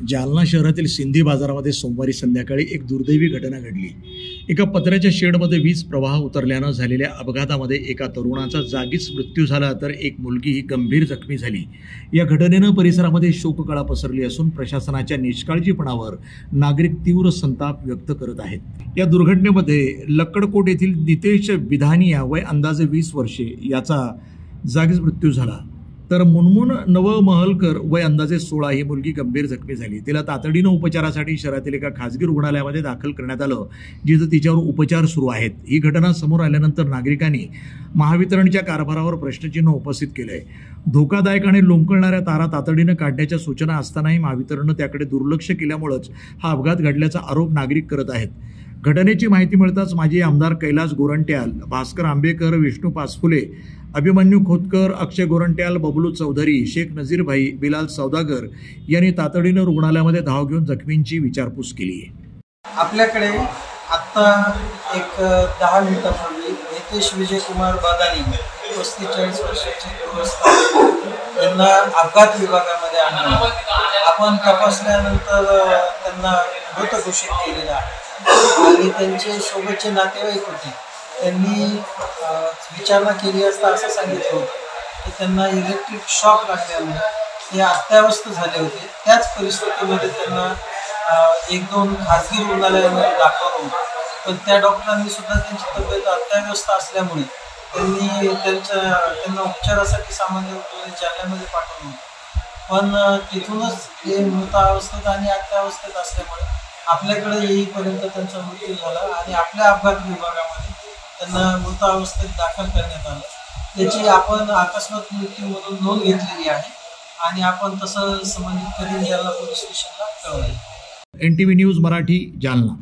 जालना शहरातील सिंधी बाजारामध्ये सोमवारी संध्याकाळी एक दुर्दैवी घटना घडली। एका पत्र्याच्या शेडमध्ये वीज प्रवाह उतरल्यानं झालेल्या अपघातामध्ये एका तरुणाचा जागीच मृत्यू झाला, तर एक मुलगीही गंभीर जखमी झाली। या घटनेनं परिसरामध्ये शोककळा पसरली असून प्रशासनाच्या निष्काळजीपणावर नागरिक तीव्र संताप व्यक्त करत आहेत। या दुर्घटनेमध्ये लक्कडकोट येथील नितेश विधानिया वय अंदाजे 20 वर्षे याचा जागीच मृत्यू झाला, तर मुनमुन नवमहलकर वय अंदाजे 16 ही मुलगी गंभीर जखमी झाली। तिला तातडीनं उपचारासाठी शहरातील एका खासगी रुग्णालयामध्ये दाखल करण्यात आलं, जिथं तिच्यावर उपचार सुरू आहेत। ही घटना समोर आल्यानंतर नागरिकांनी महावितरणच्या कारभारावर प्रश्नचिन्ह उपस्थित केलंय। धोकादायक आणि लोंबकळणाऱ्या तारा तातडीनं काढण्याच्या सूचना असतानाही महावितरणनं त्याकडे दुर्लक्ष केल्यामुळेच हा अपघात घडल्याचा आरोप नागरिक करत आहेत। घटनेची माहिती मिळताच माजी आमदार कैलास गोरंट्याल, भास्कर आंबेकर, विष्णू पाचफुले, अभिमन्यू खोतकर, अक्षय गोरंट्याल, बबलू चौधरी, शेख नजीर भाई, बिलाल सौदागर यांनी तातडीनं रुग्णालयामध्ये धाव घेऊन जखमींची विचारपूस केली आहे। आपल्याकडे आता एक 10 मिनिटांपूर्वी नितेश विजयकुमार बादानी 45 वर्षाचे गृहस्थ यांना अपघात विभागामध्ये आणलं। आपण तपासल्यानंतर त्यांना मृत घोषित केलेलं आहे आणि त्यांचे सोबतचे नातेवाईक होते, त्यांनी विचारणा केली असता असं सांगितलं होतं की त्यांना इलेक्ट्रिक शॉक लागल्यामुळे ते अत्यावस्थ झाले होते। त्याच परिस्थितीमध्ये त्यांना 1-2 खाजगी रुग्णालयामध्ये दाखवलं होतं, पण त्या डॉक्टरांनी सुद्धा त्यांची तब्येत अत्यावस्थ असल्यामुळे त्यांना उपचारासाठी सामान्य रुग्णालय जालन्यामध्ये पाठवलं होतं। पण तिथूनच ते मृतावस्थेत आणि अत्यावस्थेत असल्यामुळे आपल्याकडे येईपर्यंत त्यांचा मृत्यू झाला आणि आपल्या अपघात विभागामध्ये त्यांना मृतावस्थेत दाखल करण्यात आलं। त्याची आपण अकस्मात मृत्यूमधून नोंद घेतलेली आहे आणि आपण तसं संबंधित कधी जालना पोलीस स्टेशनला कळवले। NTV news Marathi, Jalna.